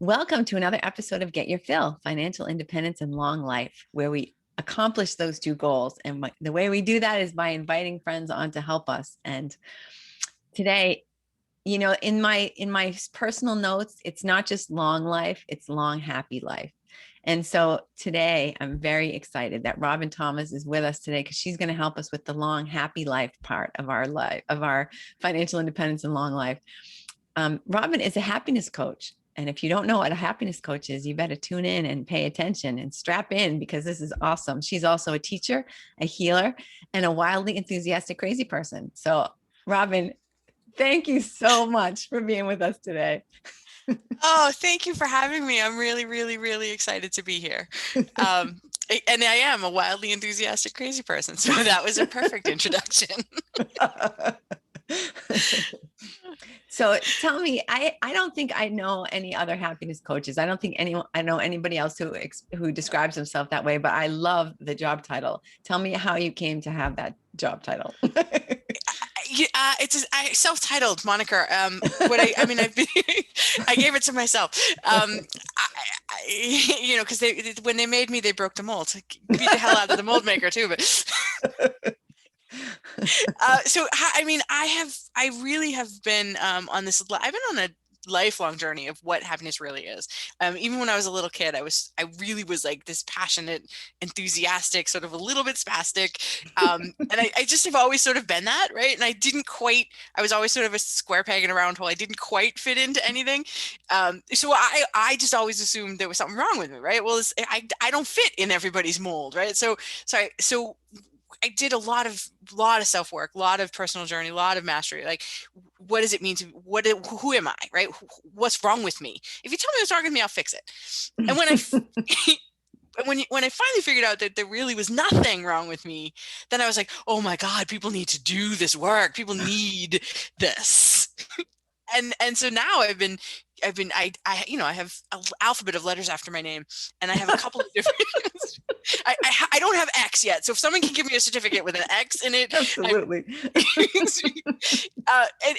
Welcome to another episode of Get Your Fill, Financial Independence and Long Life, where we accomplish those two goals. And the way we do that is by inviting friends on to help us. And today, you know, in my personal notes, it's not just long life, it's long, happy life. And so today I'm very excited that Robin Thomas is with us today because she's going to help us with the long, happy life part of our life, of our financial independence and long life. Robin is a happiness coach. And if you don't know what a happiness coach is, you better tune in and pay attention and strap in because this is awesome. She's also a teacher, a healer, and a wildly enthusiastic, crazy person. So Robin, thank you so much for being with us today. Oh, thank you for having me. I'm really, really, really excited to be here. And I am a wildly enthusiastic, crazy person. So that was a perfect introduction. So tell me, I don't think I know any other happiness coaches. I don't think I know anybody else who describes himself that way, but I love the job title. Tell me how you came to have that job title. It's a self-titled moniker. I gave it to myself. Because when they made me, they broke the mold. Beat the hell out of the mold maker too, but. I really have been on this. I've been on a lifelong journey of what happiness really is. Even when I was a little kid, I really was like this passionate, enthusiastic, sort of a little bit spastic. And I just have always sort of been that, right? And I was always sort of a square peg in a round hole. I didn't quite fit into anything. So I just always assumed there was something wrong with me, right? Well, I don't fit in everybody's mold, right? So I did a lot of self-work, a lot of personal journey, a lot of mastery. Like, what does it mean who am I, right? What's wrong with me? If you tell me what's wrong with me, I'll fix it. And when I finally figured out that there really was nothing wrong with me, then I was like, oh my God, people need to do this work. People need this. And so now I have an alphabet of letters after my name, and I have a couple of different. I don't have X yet, so if someone can give me a certificate with an X in it, absolutely.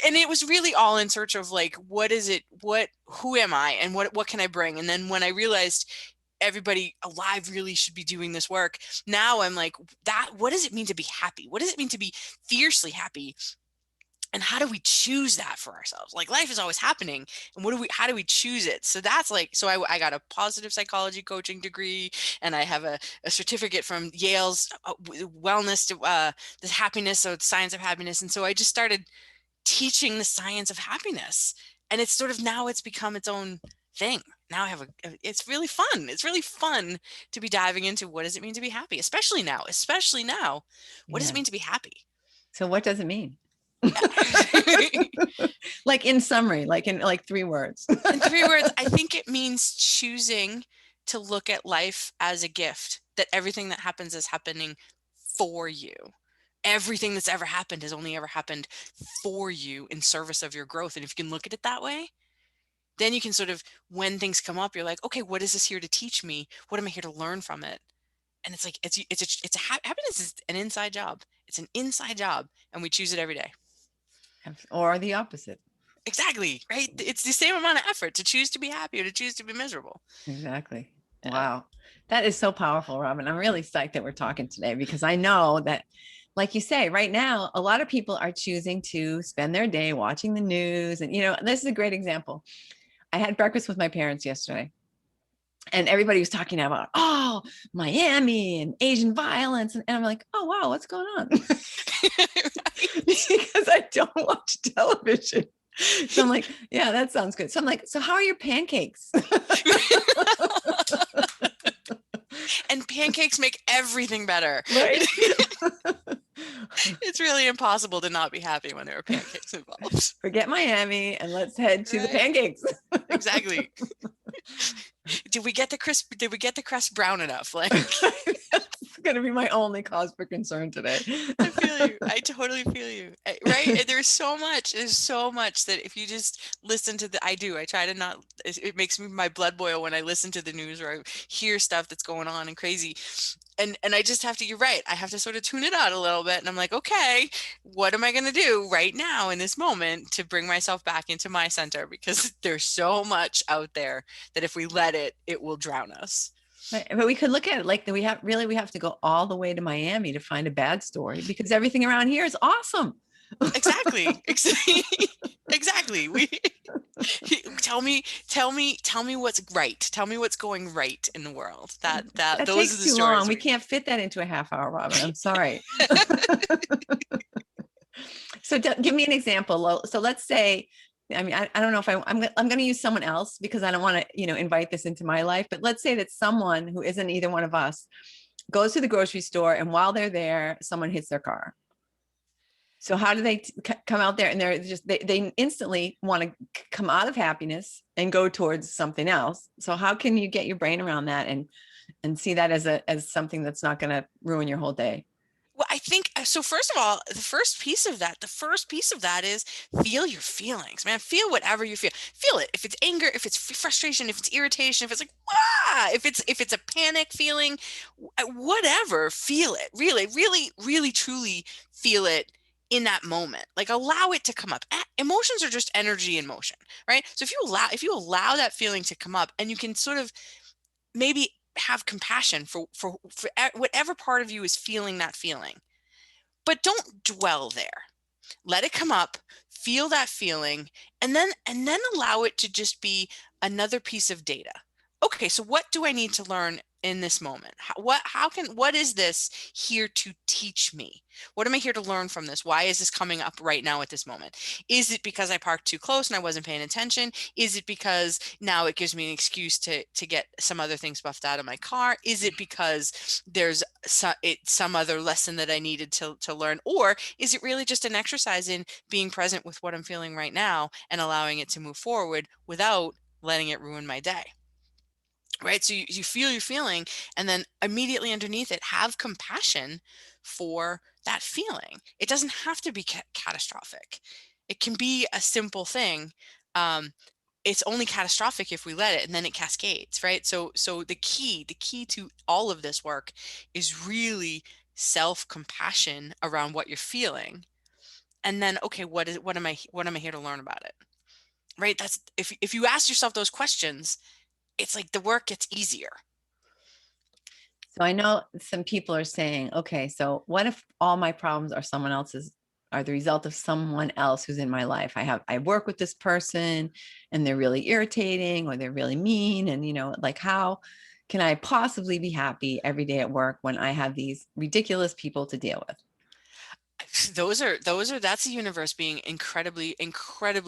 And it was really all in search of like, who am I, and what can I bring? And then when I realized everybody alive really should be doing this work, now I'm like, what does it mean to be happy? What does it mean to be fiercely happy? And how do we choose that for ourselves? Like, life is always happening, and how do we choose it? So that's like, I got a positive psychology coaching degree, and I have a certificate from Yale's wellness to the happiness, so it's science of happiness. And so I just started teaching the science of happiness, and it's sort of, now it's become its own thing. Now it's really fun. It's really fun to be diving into what does it mean to be happy, especially now. What does it mean to be happy? So what does it mean? Like in summary, like in 3 words. In 3 words, I think it means choosing to look at life as a gift, that everything that happens is happening for you. Everything that's ever happened has only ever happened for you in service of your growth. And if you can look at it that way, then you can sort of, when things come up, you're like, okay, what is this here to teach me? What am I here to learn from it? And it's like, happiness is an inside job. It's an inside job, and we choose it every day. Or the opposite. Exactly, right? It's the same amount of effort to choose to be happy or to choose to be miserable. Exactly. Wow. That is so powerful, Robin. I'm really psyched that we're talking today, because I know that, like you say, right now, a lot of people are choosing to spend their day watching the news. And, this is a great example. I had breakfast with my parents yesterday, and everybody was talking about, Miami and Asian violence. And I'm like, oh, wow, what's going on? Because I don't watch television. So I'm like, yeah, that sounds good. So I'm like, so how are your pancakes? And pancakes make everything better. Right? It's really impossible to not be happy when there are pancakes involved. Forget Miami and let's head to the pancakes. Exactly. Did we get the crust brown enough? Like, going to be my only cause for concern today. I feel you. I totally feel you. Right? And there's so much that if you just listen to I try to not, it makes my blood boil when I listen to the news or I hear stuff that's going on and crazy. And I just have to, you're right. I have to sort of tune it out a little bit. And I'm like, okay, what am I going to do right now in this moment to bring myself back into my center? Because there's so much out there that if we let it, it will drown us. Right. But we could look at it like we have to go all the way to Miami to find a bad story because everything around here is awesome. Exactly. Exactly. Tell me what's right. Tell me what's going right in the world. That those takes are the too stories. Long. We can't fit that into a half hour, Robin. I'm sorry. So give me an example. So let's say, I mean, I don't know if I'm going to use someone else because I don't want to, invite this into my life, but let's say that someone who isn't either one of us goes to the grocery store and while they're there, someone hits their car. So how do they come out there and they instantly want to come out of happiness and go towards something else. So how can you get your brain around that and see that as something that's not going to ruin your whole day? Well, I think so. First of all, the first piece of that is feel your feelings, man. Feel whatever you feel. Feel it. If it's anger, if it's frustration, if it's irritation, if it's like, if it's a panic feeling, whatever, feel it. Really, really, really, truly feel it in that moment. Like allow it to come up. Emotions are just energy in motion, right? So if you allow that feeling to come up and you can sort of maybe have compassion for whatever part of you is feeling that feeling, but don't dwell there. Let it come up, feel that feeling, and then allow it to just be another piece of data. Okay, so what do I need to learn in this moment? What is this here to teach me? What am I here to learn from this? Why is this coming up right now at this moment? Is it because I parked too close and I wasn't paying attention? Is it because now it gives me an excuse to get some other things buffed out of my car? Is it because there's some other lesson that I needed to learn? Or is it really just an exercise in being present with what I'm feeling right now and allowing it to move forward without letting it ruin my day? Right? So you feel your feeling and then immediately underneath it, have compassion for that feeling. It doesn't have to be catastrophic. It can be a simple thing. It's only catastrophic if we let it and then it cascades, right? So the key to all of this work is really self-compassion around what you're feeling. And then, okay, what am I here to learn about it? Right? That's if you ask yourself those questions, it's like the work gets easier. So I know some people are saying, okay, so what if all my problems are the result of someone else who's in my life? I work with this person and they're really irritating or they're really mean. And, like how can I possibly be happy every day at work when I have these ridiculous people to deal with? That's the universe being incredibly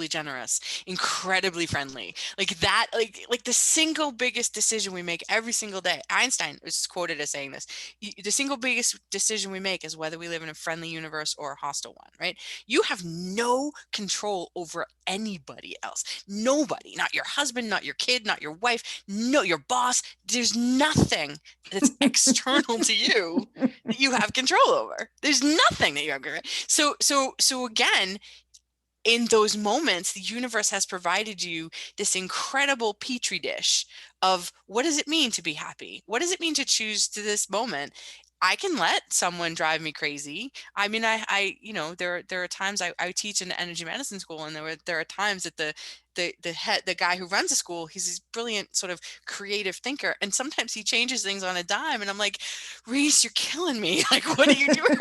generous, incredibly friendly. Like that, like the single biggest decision we make every single day. Einstein was quoted as saying this: the single biggest decision we make is whether we live in a friendly universe or a hostile one, right? You have no control over anybody else. Nobody, not your husband, not your kid, not your wife, no, your boss. There's nothing that's external to you that you have control over. There's nothing that you have control. So again, in those moments, the universe has provided you this incredible petri dish of what does it mean to be happy? What does it mean to choose to this moment? I can let someone drive me crazy. I mean, there are times I teach in the energy medicine school, and there are times that the guy who runs the school, he's this brilliant sort of creative thinker, and sometimes he changes things on a dime, and I'm like, Rhys, you're killing me. Like, what are you doing?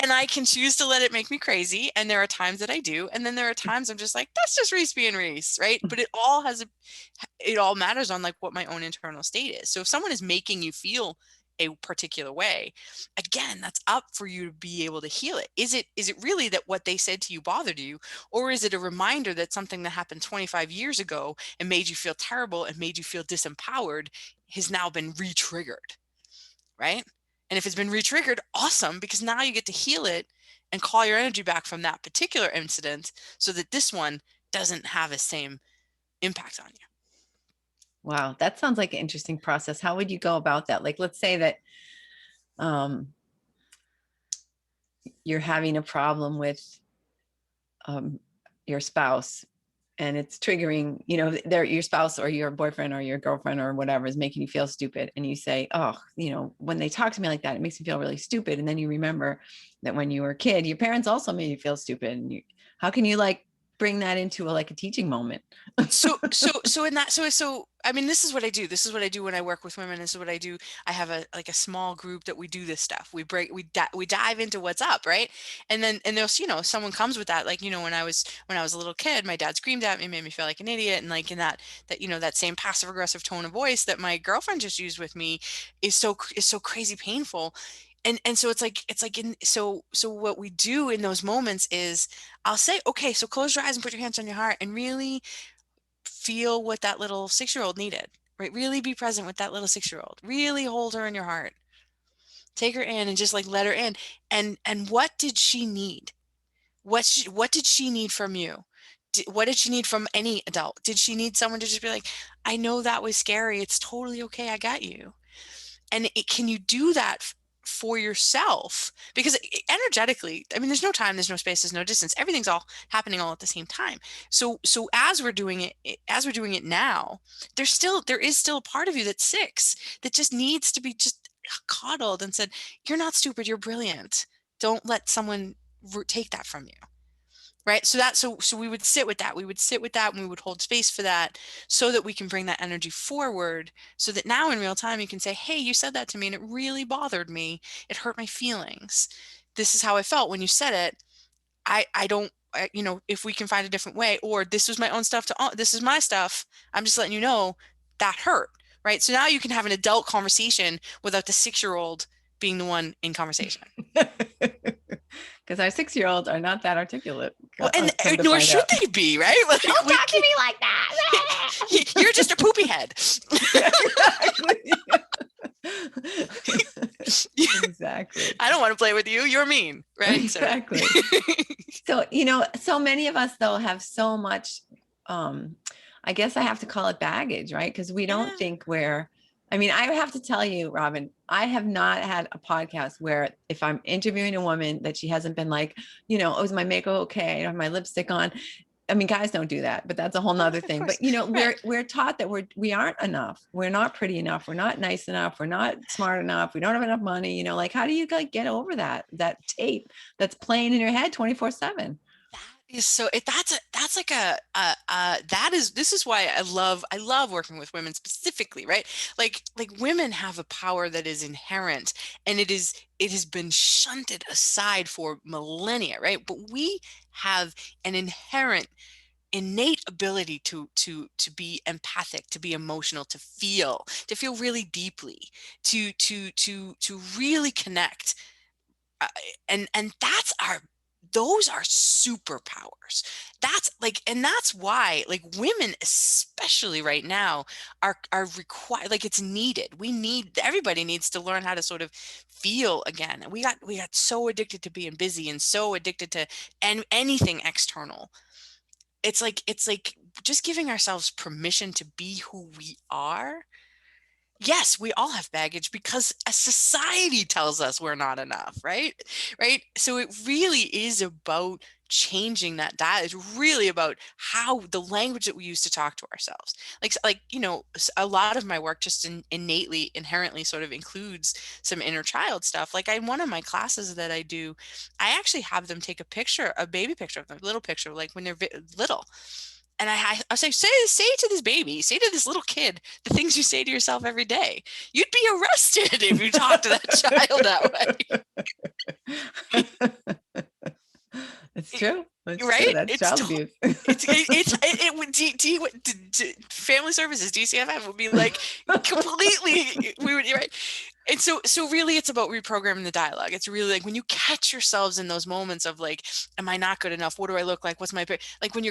And I can choose to let it make me crazy. And there are times that I do. And then there are times I'm just like, that's just Rhys being Rhys, right? But it all matters on like what my own internal state is. So if someone is making you feel a particular way, again, that's up for you to be able to heal it. Is it really that what they said to you bothered you? Or is it a reminder that something that happened 25 years ago and made you feel terrible and made you feel disempowered has now been re-triggered, right? And if it's been re-triggered, awesome, because now you get to heal it and call your energy back from that particular incident so that this one doesn't have the same impact on you. Wow, that sounds like an interesting process. How would you go about that? Like, let's say that you're having a problem with your spouse, and it's triggering, your spouse or your boyfriend or your girlfriend or whatever is making you feel stupid. And you say, oh, when they talk to me like that, it makes me feel really stupid. And then you remember that when you were a kid, your parents also made you feel stupid. And how can you bring that into a teaching moment? So I mean, this is what I do. This is what I do when I work with women. This is what I do. I have a small group that we do this stuff. We dive into what's up, right? And there's, someone comes with that, when I was a little kid, my dad screamed at me, made me feel like an idiot, and in that that same passive aggressive tone of voice that my girlfriend just used with me is so crazy painful. And so so what we do in those moments is I'll say, okay, so close your eyes and put your hands on your heart and really feel what that little 6-year-old needed, right? Really be present with that little 6-year-old. Really hold her in your heart. Take her in and just let her in. And what did she need? What did she need from you? What did she need from any adult? Did she need someone to just be like, I know that was scary. It's totally okay. I got you. And can you do that for yourself? Because energetically, I mean, there's no time, there's no space, there's no distance. Everything's all happening all at the same time. So as we're doing it now, there is still a part of you that's 6 that just needs to be just coddled and said, you're not stupid, you're brilliant. Don't let someone take that from you. Right. So we would sit with that. We would sit with that and we would hold space for that so that we can bring that energy forward so that now in real time you can say, hey, you said that to me and it really bothered me. It hurt my feelings. This is how I felt when you said it. I don't, if we can find a different way, or this was my own stuff this is my stuff. I'm just letting you know that hurt. Right. So now you can have an adult conversation without the 6-year-old being the one in conversation. Because our 6-year-olds are not that articulate. Well, and nor should they be, right? Don't talk to me like that. You're just a poopy head. Exactly. I don't want to play with you. You're mean, right? Exactly. So, so many of us though have so much, I guess I have to call it baggage, right? Because we don't think I have to tell you, Robin, I have not had a podcast where if I'm interviewing a woman that she hasn't been like, oh, is my makeup okay? I don't have my lipstick on. I mean, guys don't do that, but that's a whole nother thing. But, we're taught that we aren't enough. We're not pretty enough. We're not nice enough. We're not smart enough. We don't have enough money. How do you get over that tape that's playing in your head 24/7? So this is why I love working with women specifically, right? Like women have a power that is inherent and it has been shunted aside for millennia, right? But we have an innate ability to be empathic, to be emotional, to feel really deeply, to really connect. And those are superpowers. That's why women, especially right now, are required, it's needed. Everybody needs to learn how to sort of feel again. We got so addicted to being busy and so addicted to anything external. It's like just giving ourselves permission to be who we are. Yes, we all have baggage because a society tells us we're not enough, right? Right. So it really is about changing that. That is really about how the language that we use to talk to ourselves. A lot of my work just innately, inherently sort of includes some inner child stuff. In one of my classes that I do, I actually have them take a baby picture of them, a little picture, when they're little. And I say to this baby, say to this little kid, the things you say to yourself every day. You'd be arrested if you talk to that child that way. It's true. It's right? True. That's child abuse. Family services, DCFF would be completely, we would, right? And so really it's about reprogramming the dialogue. It's really when you catch yourselves in those moments of am I not good enough? What do I look like? What's my, when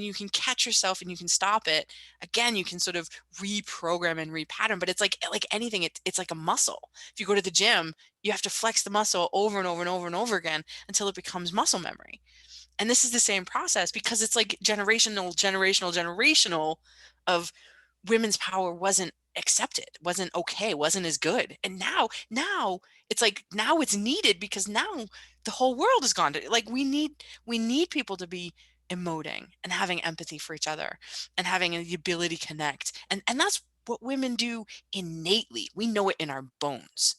you can catch yourself and you can stop it, again, you can sort of reprogram and repattern. But it's like anything, it's like a muscle. If you go to the gym, you have to flex the muscle over and over and over and over again until it becomes muscle memory. And this is the same process because it's generational of women's power wasn't accepted, wasn't okay, wasn't as good. And now it's like now it's needed because now the whole world has gone to, like, we need people to be emoting and having empathy for each other and having the ability to connect. And that's what women do innately. We know it in our bones.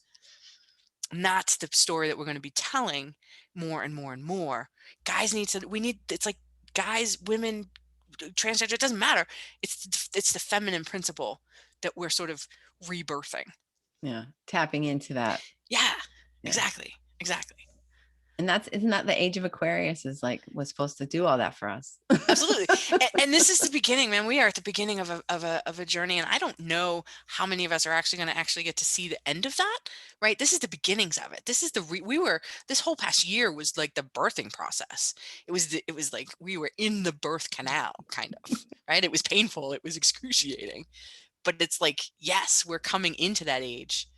And that's the story that we're going to be telling more and more and more. Guys need to, we need, it's like guys, women, transgender, it doesn't matter. It's the feminine principle that we're sort of rebirthing. Yeah. Tapping into that. Yeah, Yeah. exactly. Exactly. And isn't that the age of Aquarius is like, was supposed to do all that for us. Absolutely. And this is the beginning, man. We are at the beginning of a journey. And I don't know how many of us are actually going to actually get to see the end of that, right? This is the beginnings of it. This is this whole past year was like the birthing process. It was like we were in the birth canal, kind of, right? It was painful. It was excruciating. But it's like, yes, we're coming into that age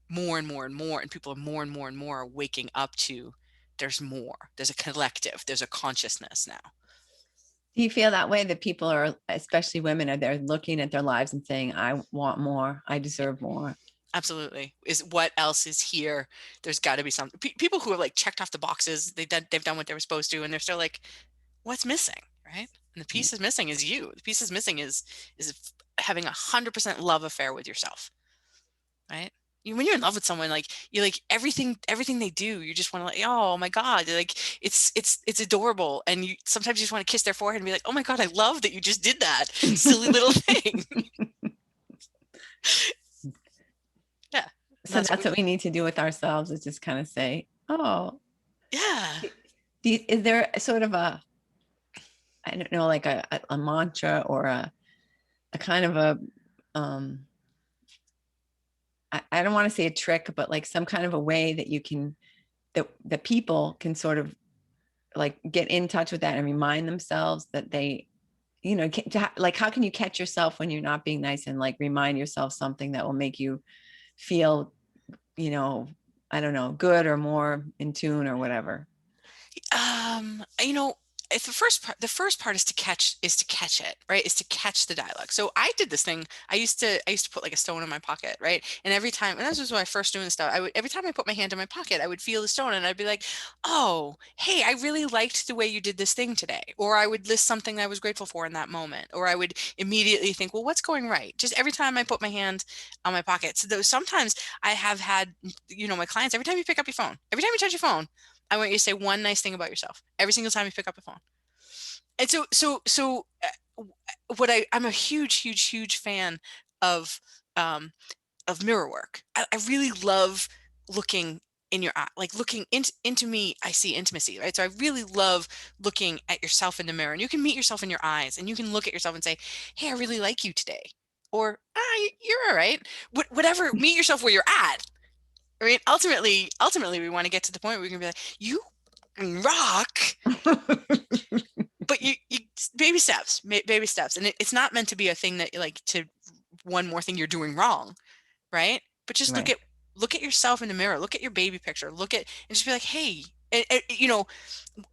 more and more and more. And people are more and more and more waking up to there's more. There's a collective. There's a consciousness now. Do you feel that way, that people are, especially women, are there looking at their lives and saying, I want more, I deserve more? Absolutely. Is what else is here? There's got to be something. People who have like checked off the boxes, they've done what they were supposed to, and they're still like, what's missing, right? And the piece is missing is you. The piece is missing is having 100% love affair with yourself, right? When you're in love with someone, like you like everything they do, you just want to, like, oh my God, like it's adorable, and you sometimes you just want to kiss their forehead and be like, oh my God, I love that you just did that silly little thing. Yeah. So that's what we need to do with ourselves, is just kind of say, oh, yeah. is there sort of a, I don't know, like a mantra or a kind of a, I don't want to say a trick, but like some kind of a way that you can, that people can sort of like get in touch with that and remind themselves that they, like, how can you catch yourself when you're not being nice, and like remind yourself something that will make you feel, I don't know, good or more in tune or whatever? You know, it's the first part is to catch it, right? Is to catch the dialogue. So I did this thing. I used to put like a stone in my pocket, right? And every time, and this was when I first doing this stuff, every time I put my hand in my pocket, I would feel the stone and I'd be like, oh, hey, I really liked the way you did this thing today. Or I would list something I was grateful for in that moment. Or I would immediately think, well, what's going right? Just every time I put my hand on my pocket. So sometimes I have had, my clients, every time you pick up your phone, every time you touch your phone, I want you to say one nice thing about yourself every single time you pick up the phone. And I'm a huge fan of mirror work. I really love looking in your eye, like looking into me. I see intimacy, right? So I really love looking at yourself in the mirror, and you can meet yourself in your eyes, and you can look at yourself and say, "Hey, I really like you today," or "You're all right." Whatever, meet yourself where you're at. I mean, ultimately, we want to get to the point where we can be like, you rock, but you baby steps, and it's not meant to be a thing that you like to one more thing you're doing wrong, right? But just Right. look at yourself in the mirror, look at your baby picture, look at, and just be like, hey,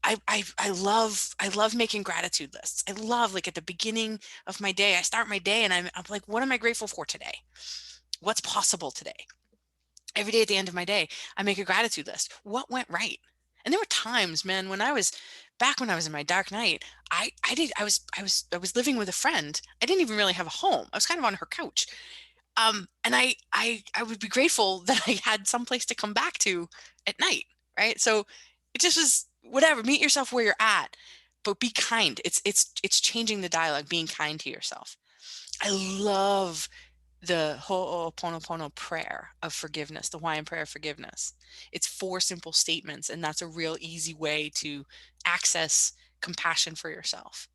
I love making gratitude lists. I love, like, at the beginning of my day, I start my day and I'm like, what am I grateful for today? What's possible today? Every day at the end of my day, I make a gratitude list. What went right? And there were times, man, when I was in my dark night, I was living with a friend. I didn't even really have a home. I was kind of on her couch. And I would be grateful that I had some place to come back to at night, right? So it just was whatever. Meet yourself where you're at, but be kind. It's changing the dialogue, being kind to yourself. I love the Ho'oponopono prayer of forgiveness, the Hawaiian prayer of forgiveness. It's 4 simple statements, and that's a real easy way to access compassion for yourself,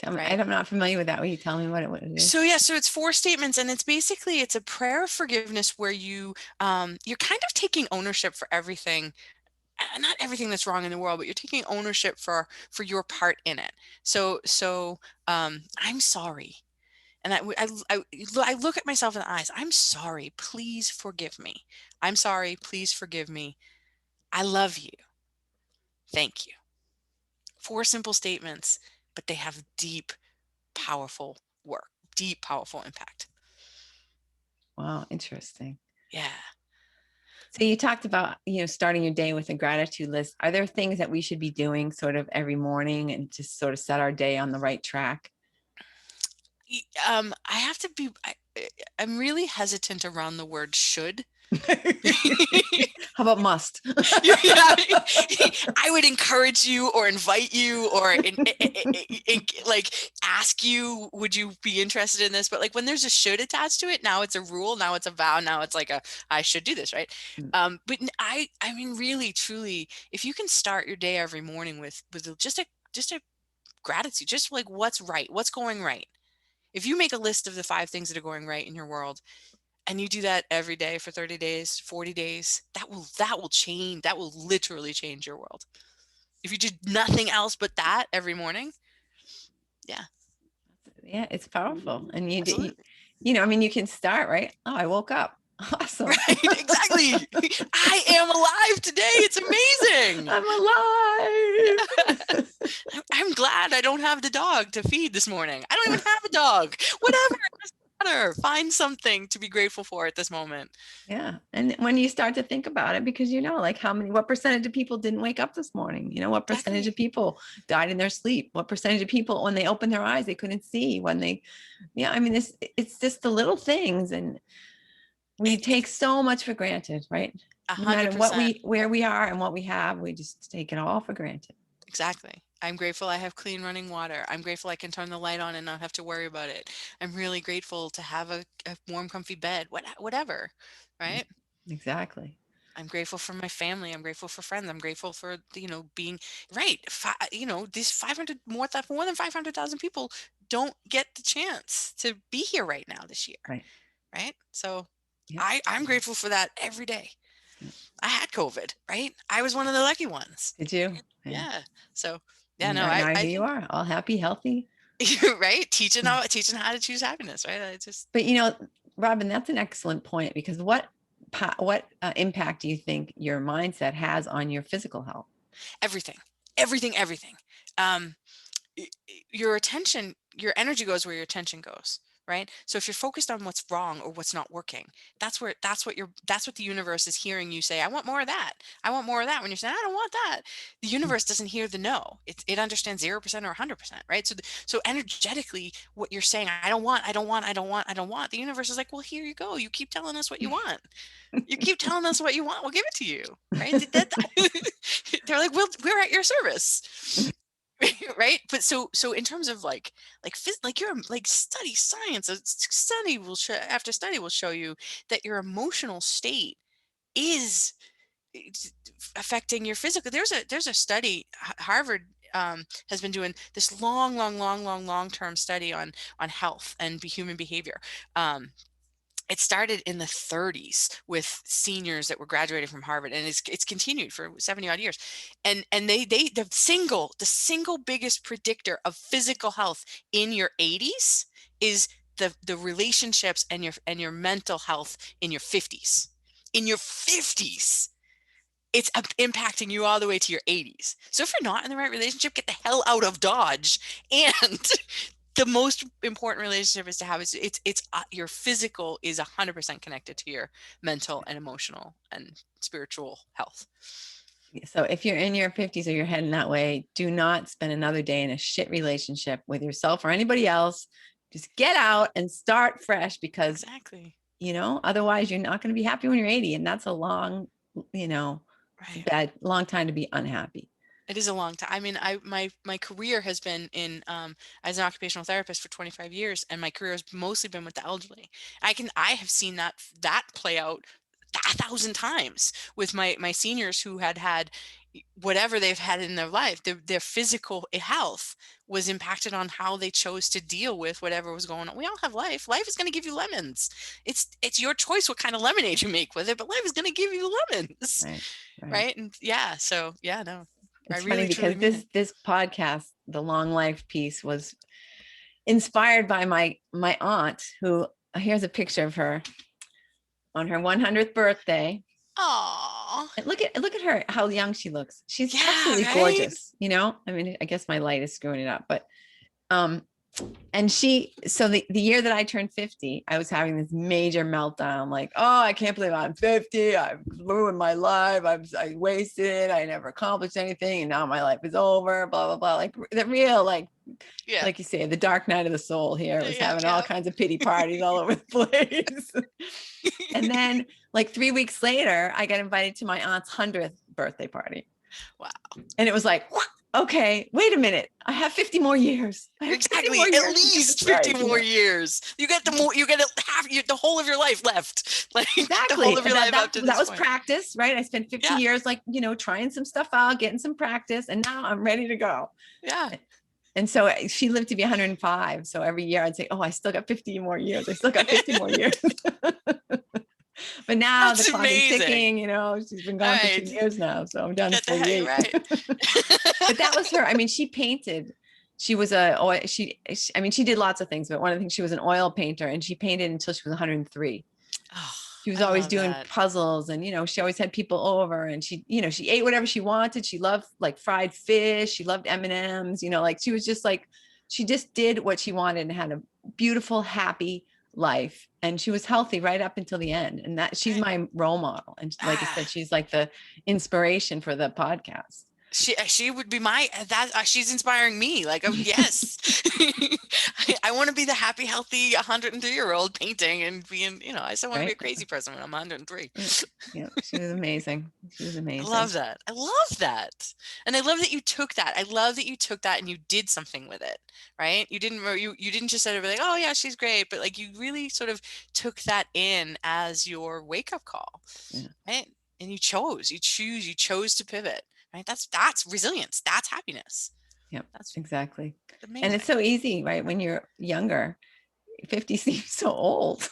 Tell me, right? I'm not familiar with that. Will you tell me what it is? So yeah, so it's 4 statements, and it's a prayer of forgiveness where you're kind of taking ownership for everything, not everything that's wrong in the world, but you're taking ownership for your part in it. So I'm sorry. And I look at myself in the eyes. I'm sorry. Please forgive me. I'm sorry. Please forgive me. I love you. Thank you. 4 simple statements, but they have deep, powerful work, deep, powerful impact. Wow, interesting. Yeah. So you talked about, starting your day with a gratitude list. Are there things that we should be doing sort of every morning and just sort of set our day on the right track? I have to be, I'm really hesitant around the word should. How about must? Yeah. I would encourage you or invite you or like ask you, would you be interested in this? But like when there's a should attached to it, now it's a rule, now it's a vow, now it's like I should do this, right? But I mean, really, truly, if you can start your day every morning with just a gratitude, just like what's right, what's going right. If you make a list of the 5 things that are going right in your world, and you do that every day for 30 days, 40 days, that will change. That will literally change your world. If you did nothing else but that every morning, yeah, Yeah, it's powerful. And absolutely. I mean, you can start, right? Oh, I woke up. Awesome. Right, exactly. I am alive today. It's amazing. I'm alive. I'm glad I don't have the dog to feed this morning. I don't even have a dog. Whatever, it doesn't matter. Find something to be grateful for at this moment. Yeah. And when you start to think about it, because like what percentage of people didn't wake up this morning? What percentage of Exactly. people died in their sleep? What percentage of people, when they opened their eyes, they couldn't see I mean, it's just the little things. And we take so much for granted, right? No matter 100%. where we are and what we have, we just take it all for granted. Exactly. I'm grateful I have clean running water. I'm grateful I can turn the light on and not have to worry about it. I'm really grateful to have a warm, comfy bed, whatever, right? Exactly. I'm grateful for my family. I'm grateful for friends. I'm grateful for, being right. These 500, more than 500,000 people don't get the chance to be here right now this year. Right. Right. So Yeah. I'm grateful for that every day. I had COVID, right? I was one of the lucky ones. Did you? Yeah. Yeah. So yeah, And no, now I here you think are, all happy, healthy. right? Teaching how to choose happiness, right? I just But Robin, that's an excellent point, because what impact do you think your mindset has on your physical health? everything, everything. Um, your attention, your energy goes where your attention goes, right? So if you're focused on what's wrong or what's not working, that's what the universe is hearing you say. I want more of that. I want more of that. When you're saying I don't want that, the universe doesn't hear the no. It understands 0% or 100%, right? So energetically, what you're saying, I don't want, I don't want, I don't want, I don't want. The universe is like, well, here you go. You keep telling us what you want. You keep telling us what you want. We'll give it to you, right? They're like, we're at your service. Right, but so in terms of like you're like study science, study will show after study will show you that your emotional state is affecting your physical. There's a study, Harvard has been doing this long term study on health and human behavior. It started in the 30s with seniors that were graduating from Harvard, and it's continued for 70 odd years. And the single biggest predictor of physical health in your 80s is the relationships and your mental health in your 50s. In your 50s, it's impacting you all the way to your 80s. So if you're not in the right relationship, get the hell out of Dodge. And the most important relationship is to have is it's your physical is 100% connected to your mental and emotional and spiritual health. So if you're in your 50s or you're heading that way, do not spend another day in a shit relationship with yourself or anybody else. Just get out and start fresh, because Exactly. otherwise you're not going to be happy when you're 80. And that's a long, Right. long time to be unhappy. It is a long time. I mean, my career has been in as an occupational therapist for 25 years, and my career has mostly been with the elderly. I have seen that play out 1,000 times with my seniors who had whatever they've had in their life. Their physical health was impacted on how they chose to deal with whatever was going on. We all have life. Life is going to give you lemons. It's your choice what kind of lemonade you make with it, but life is going to give you lemons. Right. Right. Right. And yeah, so yeah, no. I It's funny really truly because mean it. this podcast, the long life piece, was inspired by my aunt, who, here's a picture of her on her 100th birthday. Aw. And look at her, how young she looks. She's Yeah, absolutely right? gorgeous. I mean, I guess my light is screwing it up, but And so the year that I turned 50, I was having this major meltdown. Like, oh, I can't believe I'm 50. I've ruined my life. I wasted it. I never accomplished anything. And now my life is over, blah, blah, blah. Like the real, like you say, the dark night of the soul here. Was having all kinds of pity parties all over the place. And then like 3 weeks later, I got invited to my aunt's 100th birthday party. Wow. And it was like, okay, wait a minute. I have 50 more years. Exactly. At least 50 more years. You get the whole of your life left. Like exactly. The whole of your life up to this that was point. practice, right? I spent 50 years, like, trying some stuff out, getting some practice. And now I'm ready to go. Yeah. And so she lived to be 105. So every year I'd say, oh, I still got 50 more years. I still got 50 more years. But now That's the clock is ticking, she's been gone for 2 years now. So I'm down to 48. Right. But that was her. I mean, she painted. She was she did lots of things, but one of the things, she was an oil painter, and she painted until she was 103. Oh, she was always doing puzzles, and, she always had people over, and she ate whatever she wanted. She loved like fried fish. She loved M&Ms, like she was just like, she just did what she wanted and had a beautiful, happy life. And she was healthy right up until the end. And that she's my role model. And like I said, she's like the inspiration for the podcast. She would be she's inspiring me. Like, oh, yes. I want to be the happy, healthy 103-year-old painting and being, I still want to be a crazy person when I'm 103. Yeah, she was amazing. She was amazing. I love that. And I love that you took that. And you did something with it, right? You didn't just say, like, oh yeah, she's great. But like, you really sort of took that in as your wake up call, right? And you chose to pivot. Right. That's resilience. That's happiness. Yep. That's exactly. Amazing. And it's so easy, right? When you're younger, 50 seems so old.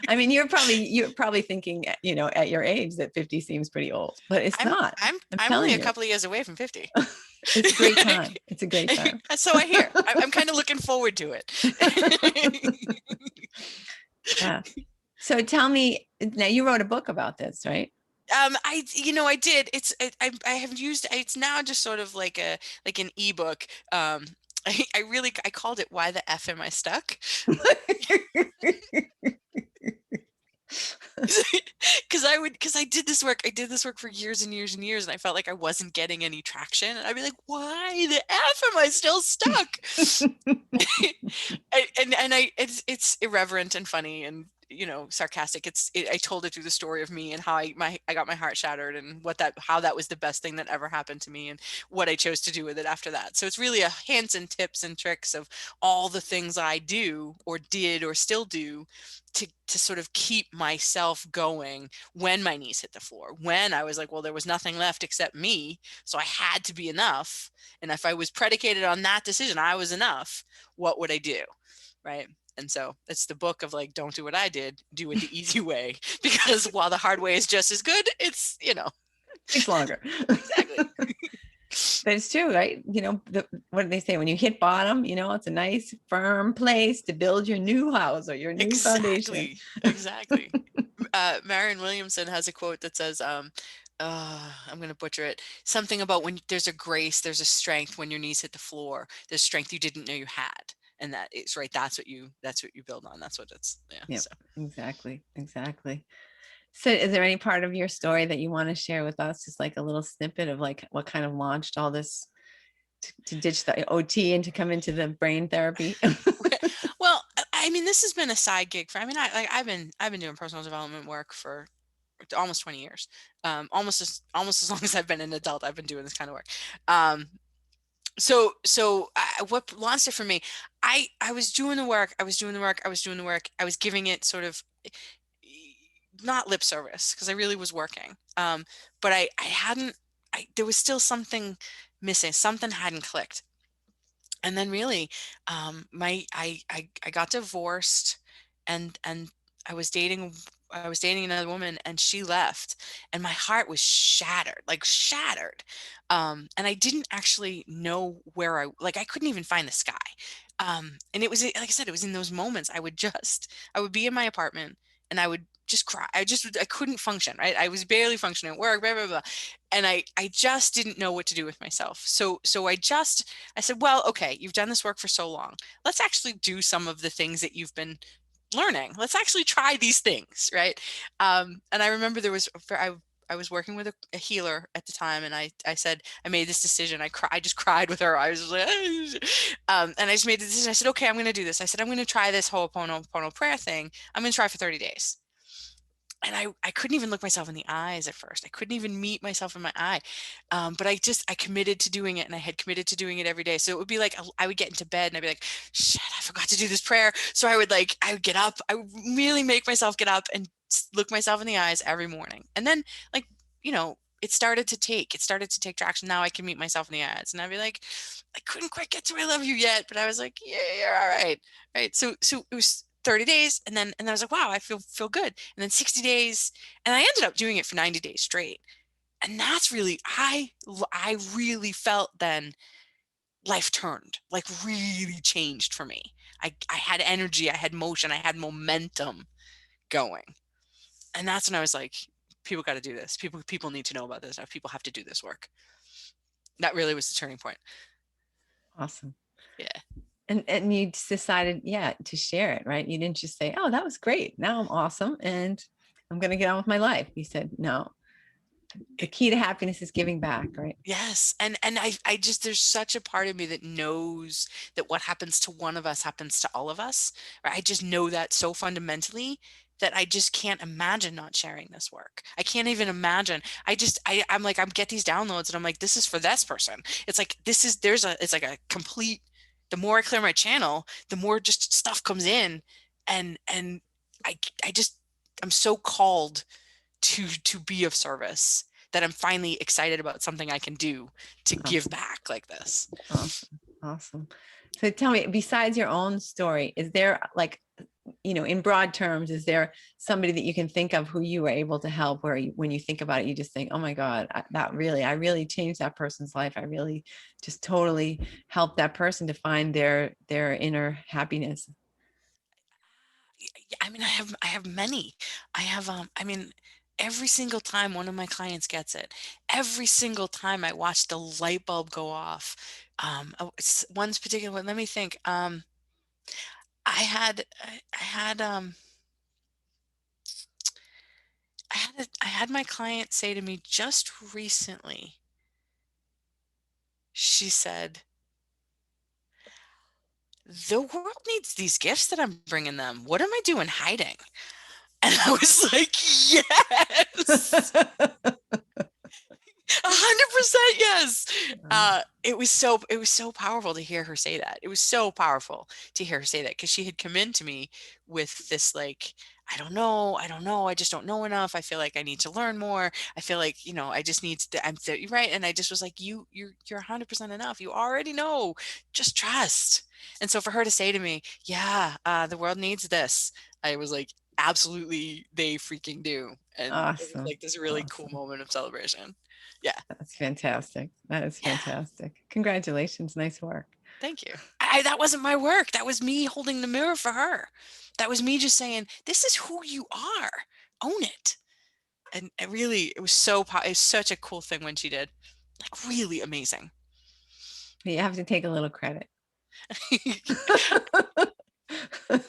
I mean, you're probably thinking, at your age that 50 seems pretty old, but it's not. I'm only a couple of years away from 50. It's a great time. It's a great time. So I hear. I'm kind of looking forward to it. Yeah. So tell me, now you wrote a book about this, right? I did. I have used, it's now just sort of like an ebook. I called it "Why the Eff Am I Stuck?" Because I did this work for years and years and years, and I felt like I wasn't getting any traction, and I'd be like, why the F am I still stuck? It's irreverent and funny and sarcastic. I told it through the story of me and how I got my heart shattered, and how that was the best thing that ever happened to me, and what I chose to do with it after that. So it's really a hints and tips and tricks of all the things I do or did or still do to sort of keep myself going when my knees hit the floor, when I was like, well, there was nothing left except me, so I had to be enough. And if I was predicated on that decision, I was enough, what would I do? Right. And so it's the book of like, don't do what I did, do it the easy way, because while the hard way is just as good, it's, takes longer. Exactly. But it's true, right? What do they say? When you hit bottom, it's a nice firm place to build your new house or your new foundation. Exactly. Marianne Williamson has a quote that says, I'm going to butcher it. Something about when there's a grace, there's a strength. When your knees hit the floor, there's strength you didn't know you had. And that is right. That's what you build on. That's what it's. Yeah. So. Exactly. So is there any part of your story that you want to share with us? Just like a little snippet of like what kind of launched all this to ditch the OT and to come into the brain therapy? Well, I mean, this has been a side gig for, I've been doing personal development work for almost 20 years. Almost as long as I've been an adult, I've been doing this kind of work. So what launched it for me, I was doing the work. I was giving it sort of not lip service, because I really was working. But there was still something missing. Something hadn't clicked. And then really, I got divorced, and I was dating another woman, and she left, and my heart was shattered. And I didn't actually know where I couldn't even find the sky. And it was, like I said, it was in those moments I would be in my apartment, and I would just cry. I couldn't function, right? I was barely functioning at work, blah, blah, blah. And I just didn't know what to do with myself. So I said, well, okay, you've done this work for so long. Let's actually do some of the things that you've been learning. Let's actually try these things, right? And I remember I was working with a healer at the time, and I said, I made this decision. I just cried with her. I was like, and I just made the decision. I said, okay, I'm going to do this. I said, I'm going to try this Ho'oponopono prayer thing. I'm going to try for 30 days. And I couldn't even look myself in the eyes at first. I couldn't even meet myself in my eye. But I committed to doing it, and I had committed to doing it every day. So it would be like, I would get into bed and I'd be like, shit, I forgot to do this prayer. So I would get up. I would really make myself get up and look myself in the eyes every morning. And then it started to take traction. Now I can meet myself in the eyes, and I'd be like, I couldn't quite get to I love you yet, but I was like, yeah, you're all right. Right. So it was 30 days, and then I was like, wow, I feel good. And then 60 days, and I ended up doing it for 90 days straight. And that's really, I really felt then life turned, like really changed for me. I had energy, I had motion, I had momentum going. And that's when I was like, people got to do this. People need to know about this. People have to do this work. That really was the turning point. Awesome. Yeah. And you decided, to share it, right? You didn't just say, oh, that was great. Now I'm awesome and I'm going to get on with my life. You said, no, the key to happiness is giving back, right? Yes. And I just, there's such a part of me that knows that what happens to one of us happens to all of us. Right? I just know that so fundamentally that I just can't imagine not sharing this work. I can't even imagine. I'm like, I get these downloads and I'm like, this is for this person. It's like, it's like a complete, the more I clear my channel, the more just stuff comes in. And I'm so called to be of service that I'm finally excited about something I can do to give back like this. Awesome. So tell me, besides your own story, is there in broad terms, is there somebody that you can think of who you were able to help where when you think about it, you just think, oh my God, I really changed that person's life. I really just totally helped that person to find their inner happiness? I mean, I have many. Every single time one of my clients gets it, every single time I watch the light bulb go off. One's particular one, let me think. I had my client say to me just recently, she said, the world needs these gifts that I'm bringing them. What am I doing hiding? And I was like, yes. 100% yes. It was so powerful to hear her say that. It was so powerful to hear her say that, because she had come into me with this like, I don't know. I just don't know enough. I feel like I need to learn more. I feel like, I just need to, right. And I just was like, you're 100% enough. You already know, just trust. And so for her to say to me, yeah, the world needs this. I was like, absolutely, they freaking do. And Awesome. it was like this really cool moment of celebration. Yeah. That's fantastic. That is fantastic. Yeah. Congratulations. Nice work. Thank you. That wasn't my work. That was me holding the mirror for her. That was me just saying, this is who you are. Own it. And it was such a cool thing when she did. Like, really amazing. You have to take a little credit. I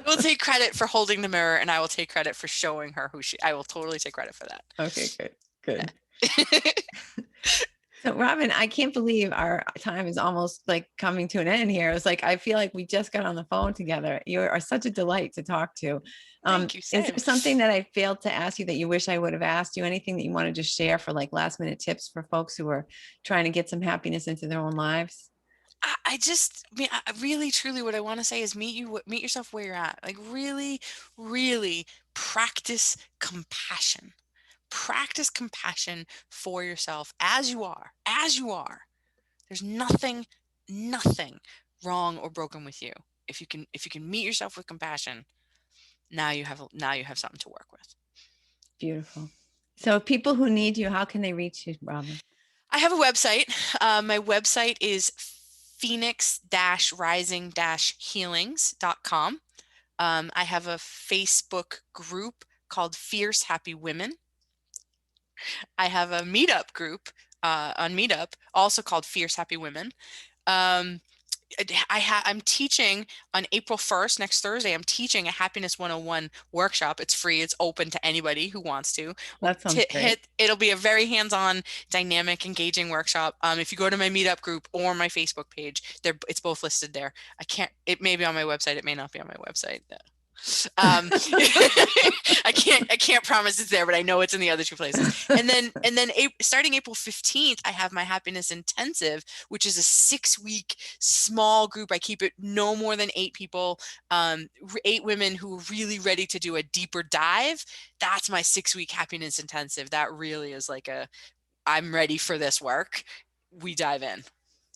will take credit for holding the mirror, and I will take credit for showing her I will totally take credit for that. Okay, good. Yeah. So Robin, I can't believe our time is almost like coming to an end here. It's like, I feel like we just got on the phone together. You are such a delight to talk to. Thank you. Same. Is there something that I failed to ask you that you wish I would have asked you? Anything that you want to just share for like last minute tips for folks who are trying to get some happiness into their own lives? I really, truly, what I want to say is meet yourself where you're at. Like, really, really practice compassion. Practice compassion for yourself as you are. There's nothing wrong or broken with you. If you can meet yourself with compassion, now you have something to work with. Beautiful. So people who need you, how can they reach you, Robin? I have a website. My website is phoenix-rising-healings.com. I have a Facebook group called Fierce Happy Women. I have a meetup group on Meetup, also called Fierce Happy Women. Um, I'm teaching on April 1st, next Thursday. I'm teaching a Happiness 101 workshop. It's free. It's open to anybody who wants to. That sounds great. It'll be a very hands-on, dynamic, engaging workshop. If you go to my Meetup group or my Facebook page, it's both listed there. It may be on my website. It may not be on my website. I can't promise it's there, but I know it's in the other two places. And then starting April 15th, I have my Happiness Intensive, which is a 6-week small group. I keep it no more than 8 people, 8 women who are really ready to do a deeper dive. That's my 6-week Happiness Intensive. That really is like I'm ready for this work. We dive in.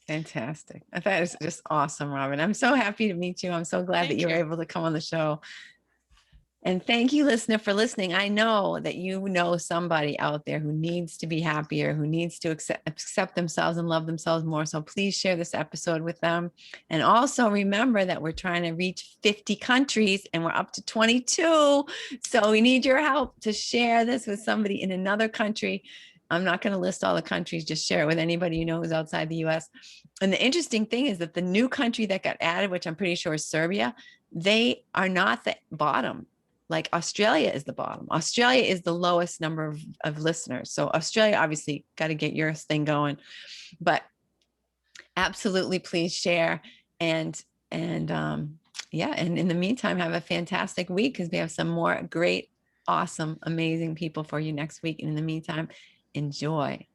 Fantastic. That is just awesome, Robin. I'm so happy to meet you. I'm so glad that you were able to come on the show. And thank you, listener, for listening. I know that you know somebody out there who needs to be happier, who needs to accept themselves and love themselves more. So please share this episode with them. And also remember that we're trying to reach 50 countries and we're up to 22. So we need your help to share this with somebody in another country. I'm not going to list all the countries, just share it with anybody you know who's outside the US. And the interesting thing is that the new country that got added, which I'm pretty sure is Serbia, they are not the bottom. Like Australia is the bottom. Australia is the lowest number of listeners. So Australia, obviously, got to get your thing going. But absolutely, please share. And yeah, and in the meantime, have a fantastic week because we have some more great, awesome, amazing people for you next week. And in the meantime, enjoy.